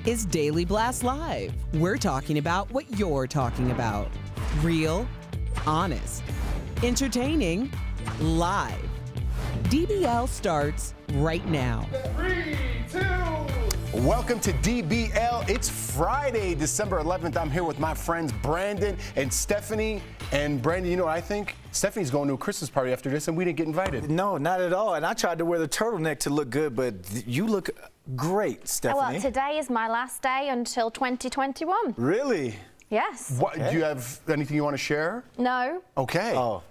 Is Daily Blast Live. We're talking about what you're talking about. Real, honest, entertaining, live. DBL starts right now. 3, 2. Welcome to DBL. It's Friday, December 11th. I'm here with my friends Brandon and Stephanie. And Brandon, you know what I think? Stephanie's going to a Christmas party after this, and we didn't get invited. No, not at all. And I tried to wear the turtleneck to look good, but you look great, Stephanie. Well, today is my last day until 2021. Really? Yes. What, Okay. Do you have anything you want to share? No. Okay. Oh.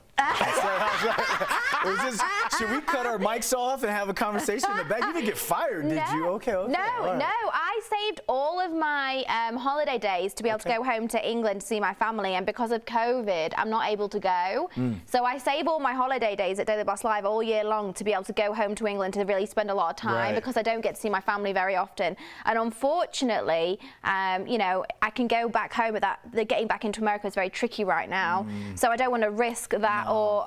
Should we cut our mics off and have a conversation in the back? You didn't get fired, did you? Okay. No, All right. no. I saved all of my holiday days to be able to go home to England to see my family, and because of COVID, I'm not able to go. So I save all my holiday days at Daily Blast Live all year long to be able to go home to England to really spend a lot of time because I don't get to see my family very often. And unfortunately, you know, I can go back home, but the getting back into America is very tricky right now. So I don't want to risk that or,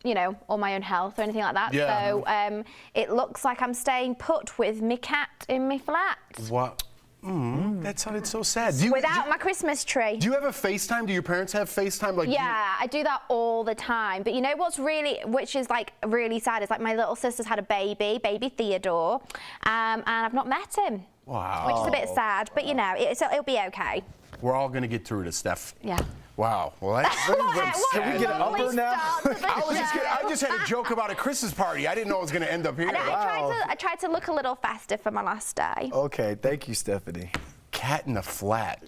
you know, or my own health or anything like that. Yeah. So it looks like I'm staying put with my cat in my flat. What? That sounded so sad. Without my Christmas tree. Do you have a FaceTime? Do your parents have FaceTime? Like, yeah, I do that all the time. But you know what's which is like really sad, is like my little sister's had a baby Theodore, and I've not met him. Wow. Which is a bit sad, but you know, it'll be okay. We're all gonna get through this, Steph. Yeah. Wow. Well, that's Can we get an upper now? I just had a joke about a Christmas party. I didn't know it was gonna end up here. I tried to look a little festive for my last day. Okay, thank you, Stephanie. Cat in the flat.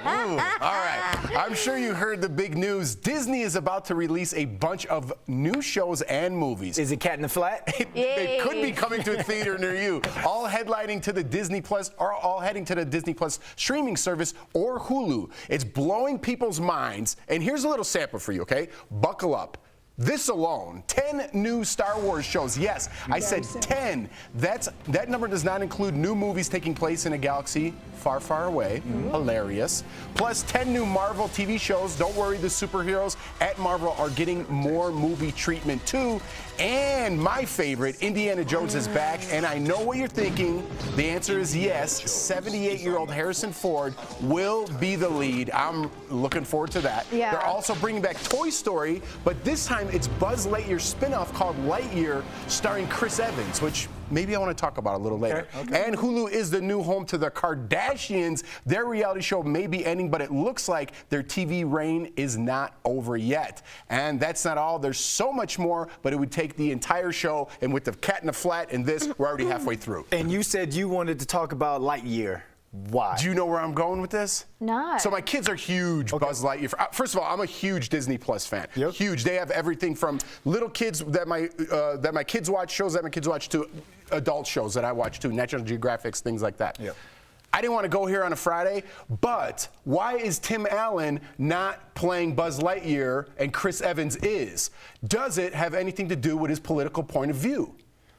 All right. I'm sure you heard the big news. Disney is about to release a bunch of new shows and movies. Is it Cat in the Flat? It could be coming to a theater near you. All headlining to the Disney Plus, or all heading to the Disney Plus streaming service or Hulu. It's blowing people's minds. And here's a little sample for you, okay? Buckle up. This alone, 10 new Star Wars shows. Yes, I said 10. That number does not include new movies taking place in a galaxy far, far away. Hilarious. Plus 10 new Marvel TV shows. Don't worry, the superheroes at Marvel are getting more movie treatment too. And my favorite, Indiana Jones is back. And I know what you're thinking. The answer is yes. 78-year-old Harrison Ford will be the lead. I'm looking forward to that. Yeah. They're also bringing back Toy Story, but this time it's Buzz Lightyear's spin-off called Lightyear, starring Chris Evans, which maybe I want to talk about a little later. Okay. And Hulu is the new home to the Kardashians. Their reality show may be ending, but it looks like their TV reign is not over yet. And that's not all. There's so much more, but it would take the entire show. And with the Cat in the Flat and this, we're already halfway through. And you said you wanted to talk about Lightyear. Why? Do you know where I'm going with this? No. So my kids are huge Buzz Lightyear. First of all, I'm a huge Disney Plus fan. Yep. Huge. They have everything from little kids that my kids watch, shows that my kids watch, to adult shows that I watch too, National Geographics, things like that. Yep. I didn't want to go here on a Friday, but why is Tim Allen not playing Buzz Lightyear and Chris Evans is? Does it have anything to do with his political point of view?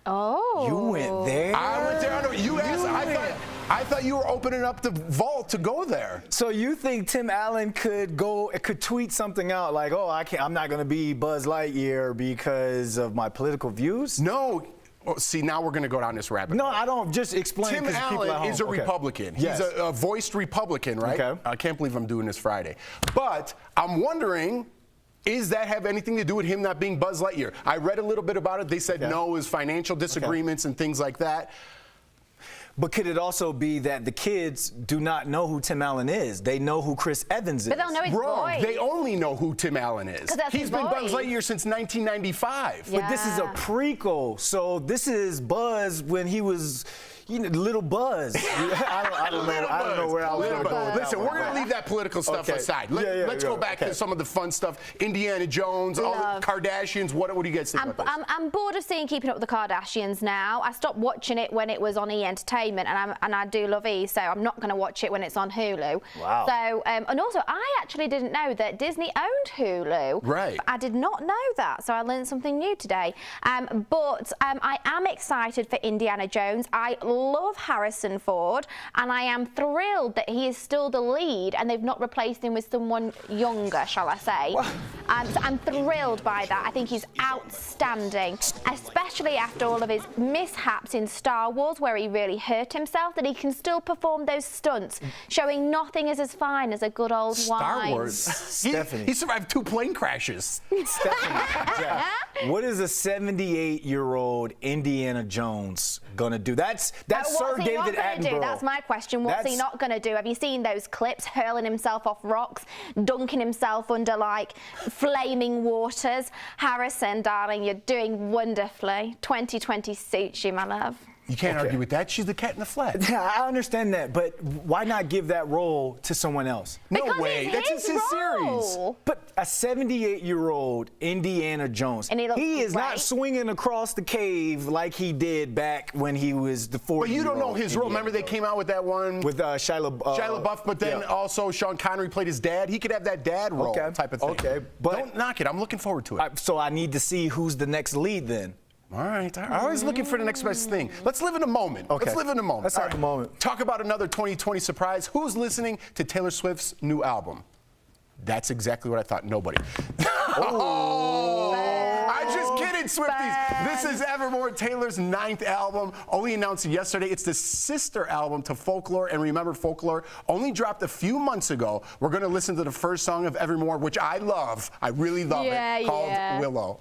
Oh. You went there? I went there. You asked. I thought you were opening up the vault to go there. So you think Tim Allen could tweet something out like, "Oh, I'm not going to be Buzz Lightyear because of my political views"? No. Oh, see, now we're going to go down this rabbit hole. No, I don't. Just explain. Tim 'cause people at Allen home- is a okay. Republican. Yes. He's a voiced Republican, right? Okay. I can't believe I'm doing this Friday. But I'm wondering, does that have anything to do with him not being Buzz Lightyear? I read a little bit about it. They said no, it was financial disagreements and things like that. But could it also be that the kids do not know who Tim Allen is? They know who Chris Evans is. But they'll know his Wrong. voice. They only know who Tim Allen is. 'Cause that's He's his been Buzz voice. Lightyear since 1995. Yeah. But this is a prequel, so this is Buzz when he was, little Buzz. I don't know where I was going to go with that Listen, one. we're going to leave that political stuff Okay. aside. Let's Yeah, go back okay. to some of the fun stuff. Indiana Jones, all the Kardashians. What do you guys think about this? I'm bored of seeing Keeping Up with the Kardashians now. I stopped watching it when it was on E! Entertainment, and I do love E! So I'm not going to watch it when it's on Hulu. Wow. So and also I actually didn't know that Disney owned Hulu. Right. I did not know that, so I learned something new today. But I am excited for Indiana Jones. I love Harrison Ford, and I am thrilled that he is still the lead, and they've not replaced him with someone younger, shall I say. So I'm thrilled by that. I think he's outstanding, especially after all of his mishaps in Star Wars, where he really hurt himself, that he can still perform those stunts, showing nothing is as fine as a good old Star wine. Wars. Stephanie. He survived 2 plane crashes. Stephanie, Jeff, what is a 78-year-old Indiana Jones gonna do? That's What's Sir he David not going to do? Attenborough. That's my question. What's he not going to do? Have you seen those clips? Hurling himself off rocks, dunking himself under like flaming waters. Harrison, darling, you're doing wonderfully. 2020 suits you, my love. You can't argue with that. She's the cat in the flat. Yeah, I understand that, but why not give that role to someone else? No Because way. it's That's his his series. role. But a 78-year-old Indiana Jones, And he looks he is not great. swinging across the cave like he did back when he was the 40-year-old. But you don't know his role. Remember they came out with that one with Shia LaBeouf, but then also Sean Connery played his dad. He could have that dad role type of thing. Okay, but don't knock it. I'm looking forward to it. so I need to see who's the next lead then. All right. I'm always looking for the next best thing. Let's live in the moment. Okay. Let's live in the moment. Let's have All the moment. Talk about another 2020 surprise. Who's listening to Taylor Swift's new album? That's exactly what I thought. Nobody. I'm just kidding, Swifties. This is Evermore, Taylor's 9th album, only announced yesterday. It's the sister album to Folklore, and remember, Folklore only dropped a few months ago. We're going to listen to the first song of Evermore, which I love. I really love it, called Willow.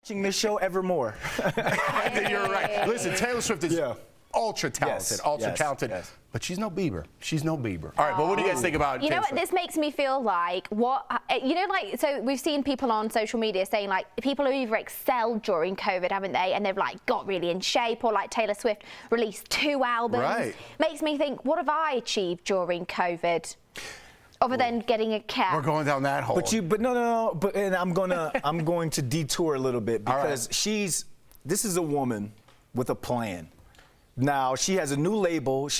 Watching this show Evermore. You're right. Listen, Taylor Swift is ultra talented, Yes. but she's no Bieber. She's no Bieber. All right, but what do you guys think about You know Taylor what? Swift? This makes me feel like so we've seen people on social media saying like people who either excelled during COVID, haven't they? And they've like got really in shape, or like Taylor Swift released 2 albums. Right. Makes me think, what have I achieved during COVID? Other than getting a cat. We're going down that hole. But no. But and I'm going to detour a little bit because right. this is a woman with a plan. Now she has a new label. This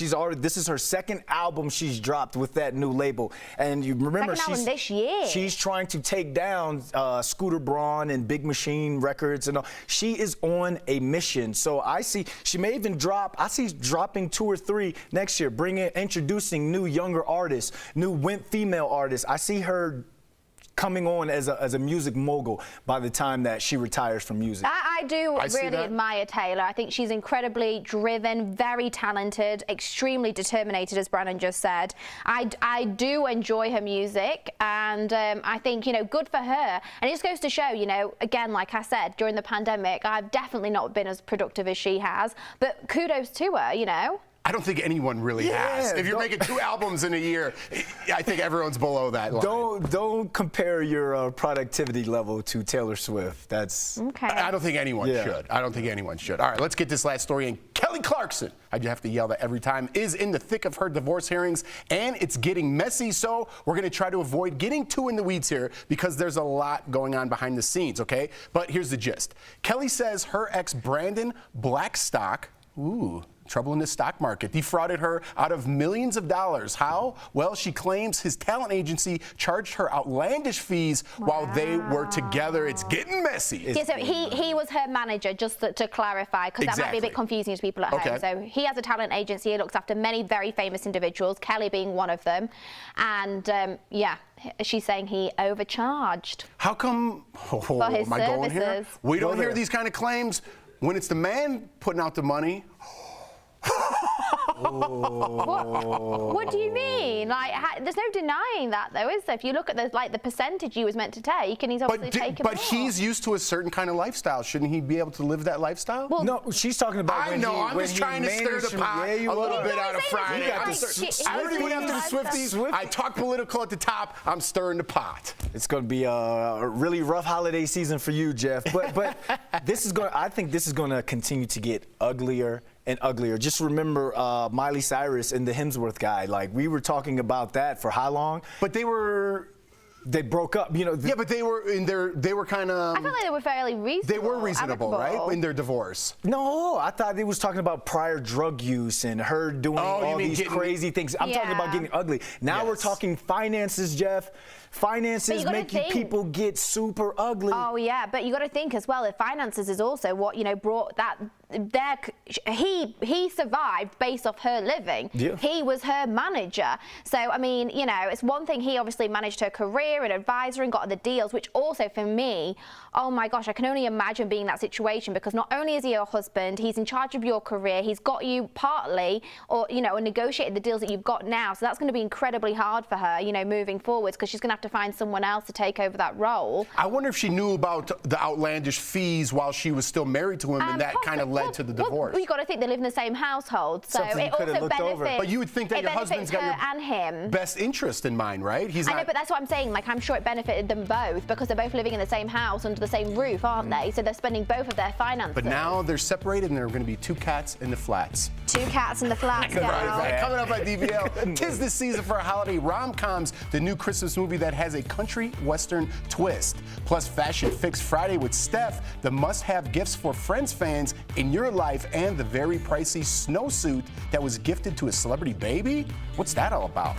is her 2nd album she's dropped with that new label. And you remember this year. She's trying to take down Scooter Braun and Big Machine Records and all. She is on a mission. So I see she may even dropping 2 or 3 next year, introducing new younger artists, new female artists. I see her coming on as a music mogul by the time that she retires from music. I do really admire Taylor. I think she's incredibly driven, very talented, extremely determined, as Brandon just said. I do enjoy her music, and I think, good for her. And it just goes to show, again, like I said, during the pandemic, I've definitely not been as productive as she has, but kudos to her, I don't think anyone really has. If you're making 2 albums in a year, I think everyone's below that line. Don't compare your productivity level to Taylor Swift. That's okay. I don't think anyone should. I don't think anyone should. All right, let's get this last story in. Kelly Clarkson, I have to yell that every time, is in the thick of her divorce hearings, and it's getting messy. So we're going to try to avoid getting too in the weeds here because there's a lot going on behind the scenes. Okay, but here's the gist. Kelly says her ex Brandon Blackstock, trouble in the stock market, defrauded her out of millions of dollars. How? Well, she claims his talent agency charged her outlandish fees while they were together. It's getting messy. So he was her manager, just to clarify, because that might be a bit confusing to people at home. So he has a talent agency. He looks after many very famous individuals, Kelly being one of them. And she's saying he overcharged. How come? For his am I going here? services. We don't hear these kind of claims when it's the man putting out the money. What do you mean? Like, there's no denying that, though, is there? If you look at the percentage he was meant to take, and he's obviously taken more. But he's used to a certain kind of lifestyle. Shouldn't he be able to live that lifestyle? Well, no, she's talking about I'm just trying to stir the pot a little bit out of Friday. I already went after the Swifties. I talk political at the top. I'm stirring the pot. It's going to be a really rough holiday season for you, Jeff. But I think this is going to continue to get uglier and uglier. Just remember Miley Cyrus and the Hemsworth guy. Like, we were talking about that for how long? But they broke up, yeah, but they were kind of. I felt like they were fairly reasonable. They were reasonable, right, in their divorce. No, I thought they was talking about prior drug use and her doing all these crazy things. I'm talking about getting ugly. Now we're talking finances, Jeff. Finances make people get super ugly. Oh yeah, but you got to think as well that finances is also what brought that. He survived based off her living. Yeah. He was her manager. So I mean, it's one thing he obviously managed her career and advisor and got the deals, which also for me, oh my gosh, I can only imagine being in that situation, because not only is he your husband, he's in charge of your career, he's got you partly, or negotiated the deals that you've got now. So that's going to be incredibly hard for her, moving forwards, because she's going to have to find someone else to take over that role. I wonder if she knew about the outlandish fees while she was still married to him, and that kind of led to the divorce. Well, you got to think they live in the same household, so Something you it could've also looked over. benefits. But you would think that your husband's got her your and him. best interest in mind, right? I know, but that's what I'm saying. Like, I'm sure it benefited them both because they're both living in the same house under the same roof, aren't they? So they're spending both of their finances. But now they're separated, and there are going to be 2 cats in the flats. 2 cats in the flats now. Right. Coming up at DBL, 'tis the season for holiday rom-coms, the new Christmas movie that has a country western twist. Plus, Fashion Fix Friday with Steph, the must-have gifts for Friends fans in your life, and the very pricey snowsuit that was gifted to a celebrity baby. What's that all about?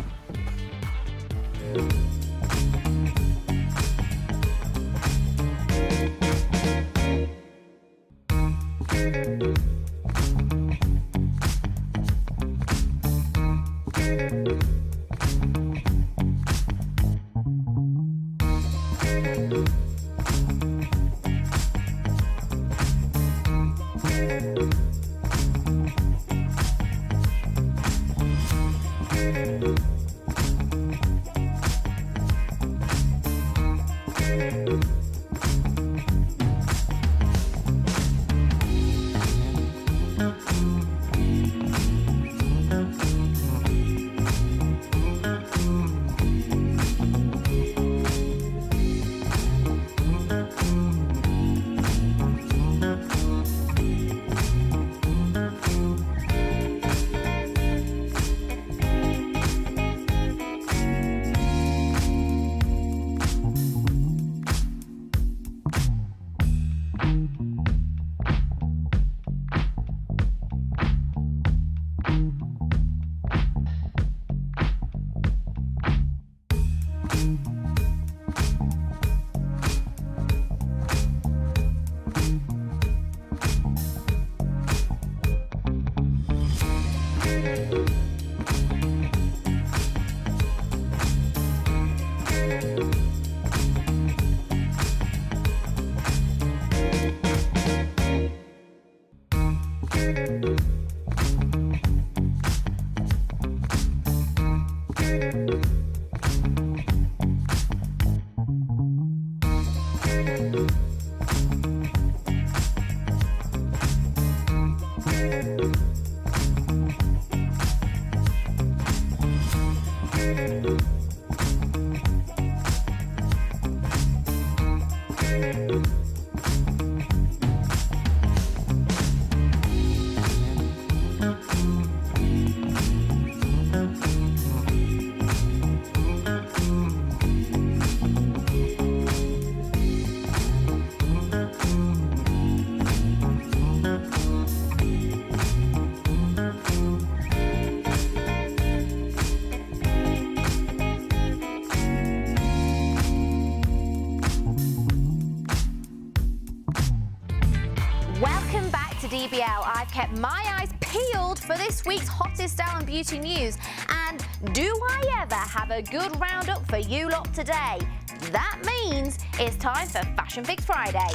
DBL, I've kept my eyes peeled for this week's hottest style and beauty news. And do I ever have a good roundup for you lot today? That means it's time for Fashion Fix Friday.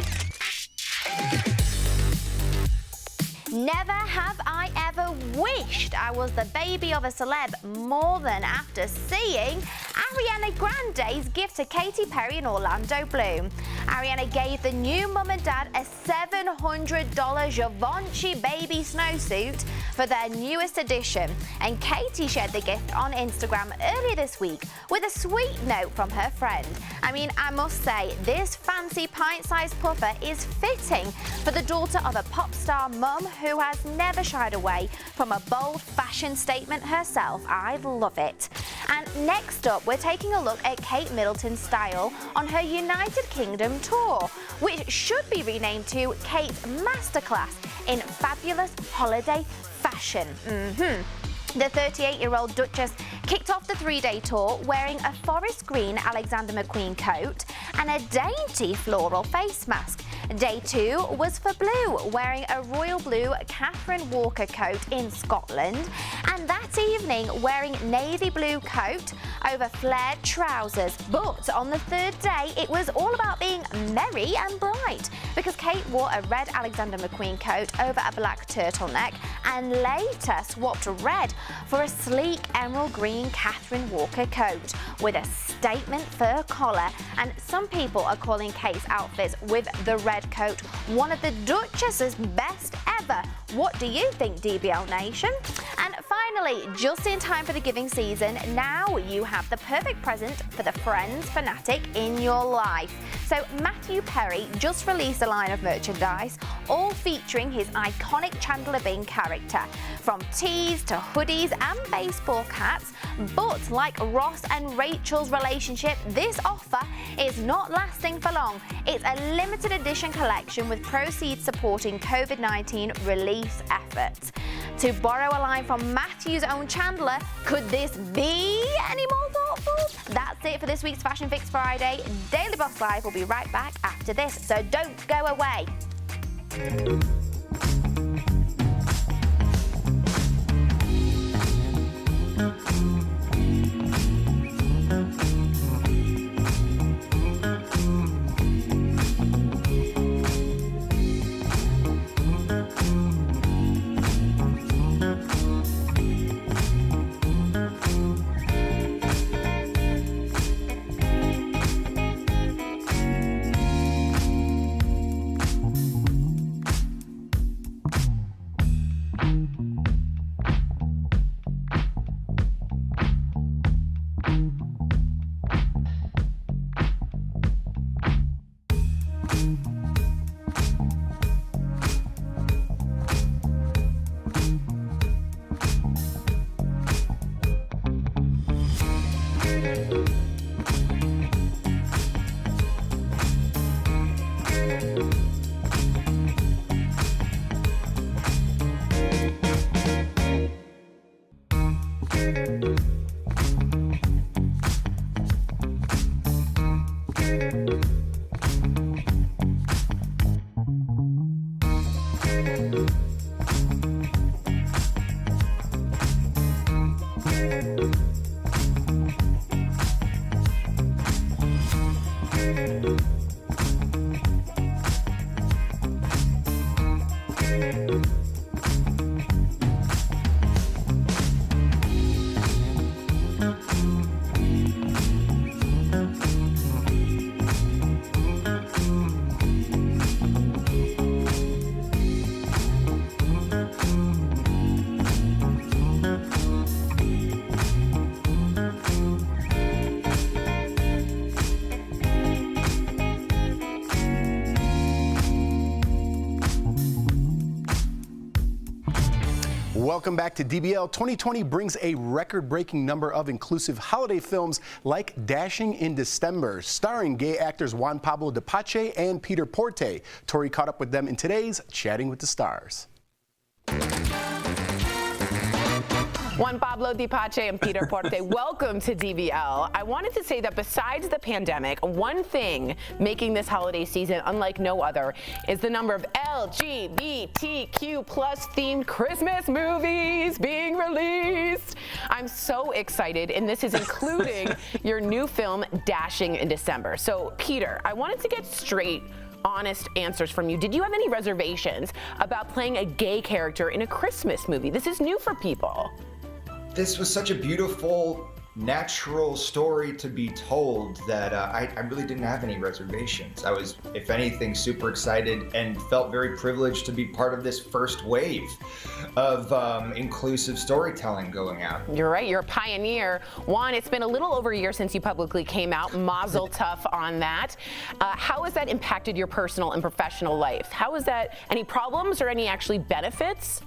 Never have I ever wished I was the baby of a celeb more than after seeing Ariana Grande's gift to Katy Perry and Orlando Bloom. Ariana gave the new mum and dad a $700 Givenchy baby snowsuit for their newest edition, and Katy shared the gift on Instagram earlier this week with a sweet note from her friend. I mean, I must say, this fancy pint-sized puffer is fitting for the daughter of a pop star mum who has never shied away from a bold fashion statement herself. I love it. And next up, we're taking a look at Kate Middleton's style on her United Kingdom tour, which should be renamed to Kate's Masterclass in Fabulous Holiday Fashion. The 38-year-old Duchess kicked off the 3-day tour wearing a forest green Alexander McQueen coat and a dainty floral face mask. Day 2 was for Blue, wearing a royal blue Catherine Walker coat in Scotland, and that evening wearing navy blue coat over flared trousers. But on the 3rd day, it was all about being merry and bright, because Kate wore a red Alexander McQueen coat over a black turtleneck and later swapped red for a sleek emerald green Queen Catherine Walker coat with a statement fur collar, and some people are calling Kate's outfits with the red coat one of the Duchess's best ever. What do you think, DBL Nation? And finally, just in time for the giving season, now you have the perfect present for the Friends fanatic in your life. So Matthew Perry just released a line of merchandise, all featuring his iconic Chandler Bing character, from tees to hoodies and baseball caps. But like Ross and Rachel's relationship, this offer is not lasting for long. It's a limited edition collection with proceeds supporting COVID-19 relief efforts. To borrow a line from Matthew's own Chandler, could this be any more thoughtful? That's it for this week's Fashion Fix Friday. Daily Boss Live will be right back after this, so don't go away. Welcome back to DBL. 2020 brings a record-breaking number of inclusive holiday films like Dashing in December, starring gay actors Juan Pablo de Pache and Peter Porte. Tori caught up with them in today's Chatting with the Stars. Juan Pablo de Pache and Peter Porte, welcome to DBL. I wanted to say that besides the pandemic, one thing making this holiday season unlike no other is the number of LGBTQ plus themed Christmas movies being released. I'm so excited, and this is including your new film, Dashing in December. So, Peter, I wanted to get straight, honest answers from you. Did you have any reservations about playing a gay character in a Christmas movie? This is new for people. This was such a beautiful, natural story to be told that I really didn't have any reservations. I was, if anything, super excited and felt very privileged to be part of this first wave of inclusive storytelling going out. You're right, you're a pioneer. Juan, it's been a little over a year since you publicly came out. Mazel tov on that. How has that impacted your personal and professional life? How is that, any problems or any actually benefits?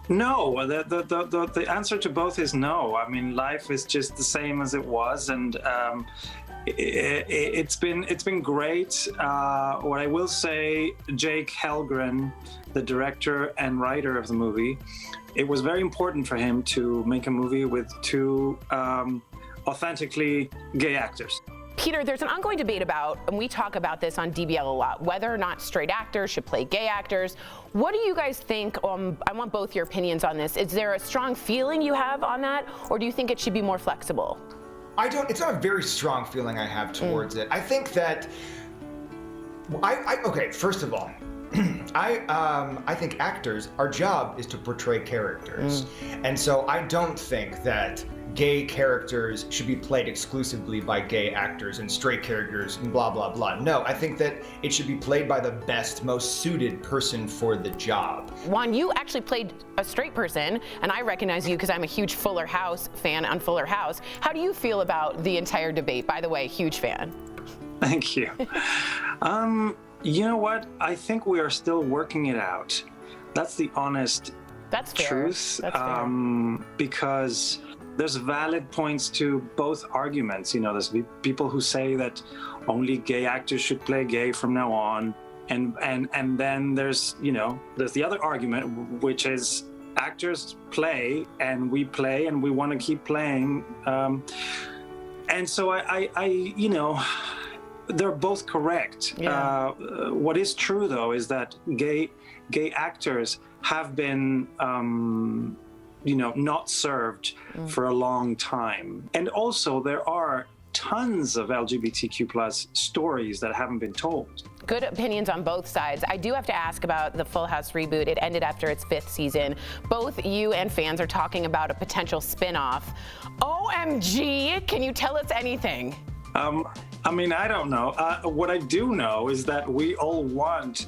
No, the answer to both is no. I mean, life is just the same as it was, and it's been great. What I will say, Jake Helgren, the director and writer of the movie, it was very important for him to make a movie with two authentically gay actors. Peter, there's an ongoing debate about, and we talk about this on DBL a lot, whether or not straight actors should play gay actors. What do you guys think? I want both your opinions on this. Is there a strong feeling you have on that, or do you think it should be more flexible? It's not a very strong feeling I have towards it. I think that, okay, first of all, I think actors, our job is to portray characters. And so I don't think that gay characters should be played exclusively by gay actors and straight characters and blah, blah, blah. No, I think that it should be played by the best, most suited person for the job. Juan, you actually played a straight person, and I recognize you because I'm a huge Fuller House fan on Fuller House. How do you feel about the entire debate? By the way, huge fan. Thank you. You know what? I think we are still working it out. That's the honest truth. That's fair. Because there's valid points to both arguments. You know, there's people who say that only gay actors should play gay from now on. And then there's the other argument, which is actors play and we want to keep playing. And so I they're both correct. Yeah. What is true, though, is that gay actors have been, not served for a long time. And also, there are tons of LGBTQ+ stories that haven't been told. Good opinions on both sides. I do have to ask about the Full House reboot. It ended after its 5th season. Both you and fans are talking about a potential spin-off. OMG, can you tell us anything? I don't know. What I do know is that we all want,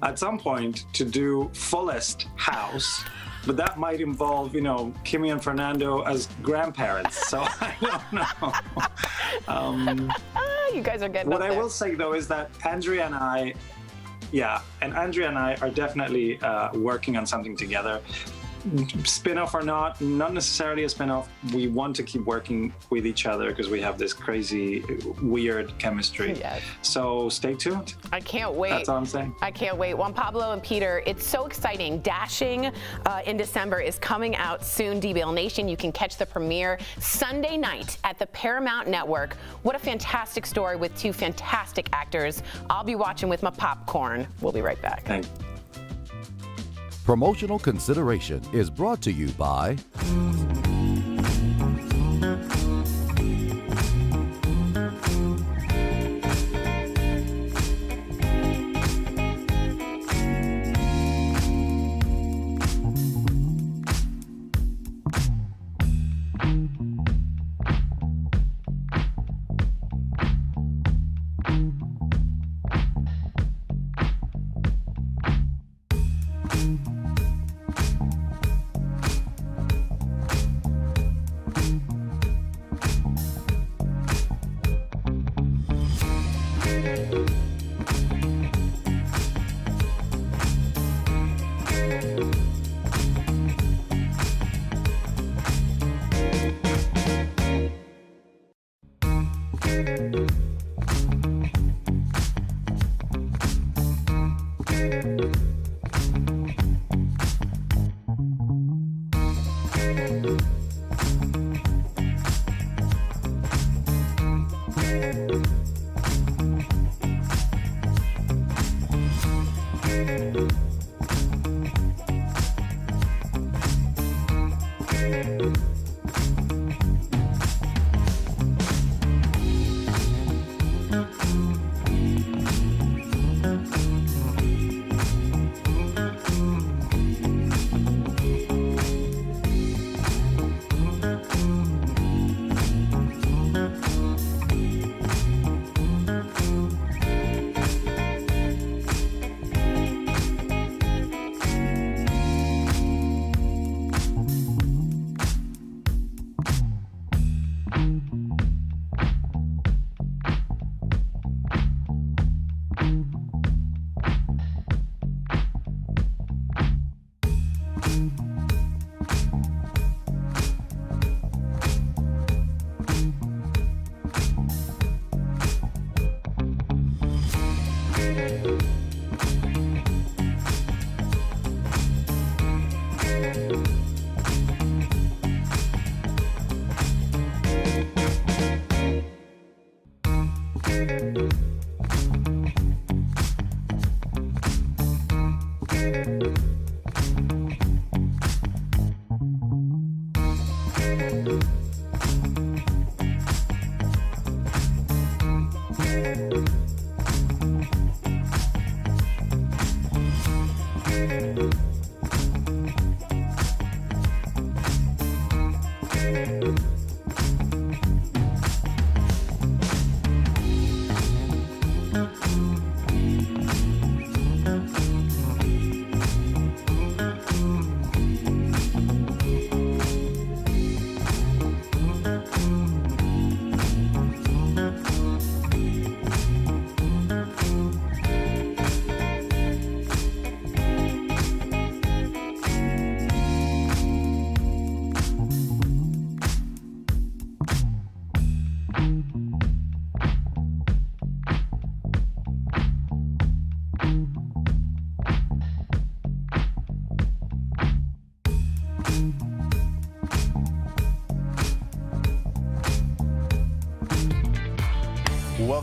at some point, to do Fullest House, but that might involve, Kimmy and Fernando as grandparents. So I don't know. You guys are getting What up I there. will say, though, is that Andrea and I are definitely working on something together. Spin-off or not necessarily a spin-off. We want to keep working with each other because we have this crazy, weird chemistry. Yes. So stay tuned. I can't wait. That's all I'm saying. I can't wait. Juan Pablo and Peter, it's so exciting. Dashing in December is coming out soon. DBL Nation, you can catch the premiere Sunday night at the Paramount Network. What a fantastic story with 2 fantastic actors. I'll be watching with my popcorn. We'll be right back. Thanks. Promotional consideration is brought to you by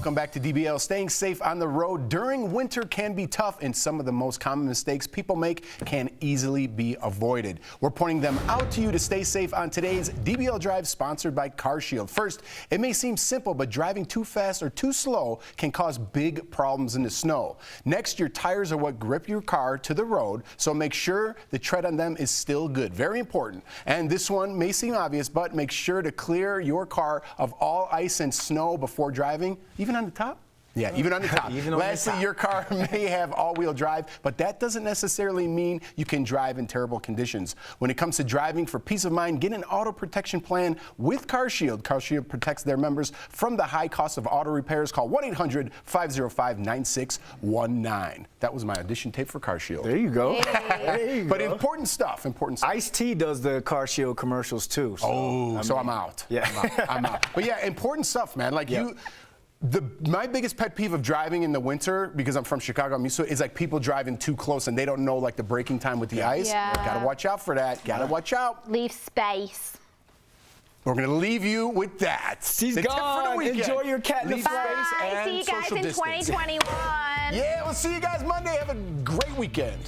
Welcome back to DBL. Staying safe on the road during winter can be tough, and some of the most common mistakes people make can easily be avoided. We're pointing them out to you to stay safe on today's DBL Drive, sponsored by CarShield. First, it may seem simple, but driving too fast or too slow can cause big problems in the snow. Next, your tires are what grip your car to the road, so make sure the tread on them is still good. Very important. And this one may seem obvious, but make sure to clear your car of all ice and snow before driving, even on the top. Yeah, even on the top. Lastly, your car may have all-wheel drive, but that doesn't necessarily mean you can drive in terrible conditions. When it comes to driving, for peace of mind, get an auto protection plan with CarShield. CarShield protects their members from the high cost of auto repairs. Call 1-800-505-9619. That was my audition tape for CarShield. There you go. There you But go. important stuff. Ice-T does the CarShield commercials too. So, So I'm out. Yeah. I'm out. But yeah, important stuff, man. Like my biggest pet peeve of driving in the winter, because I'm from Chicago, I'm used to it, is like people driving too close and they don't know like the braking time with the ice. Yeah. Gotta watch out for that. Gotta watch out. Leave space. We're gonna leave you with that. She's The tip for the gone. weekend. Enjoy your cat in the Leave face. space Bye. and See you guys social in distance. 2021. Yeah, we'll see you guys Monday. Have a great weekend.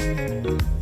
Thank you.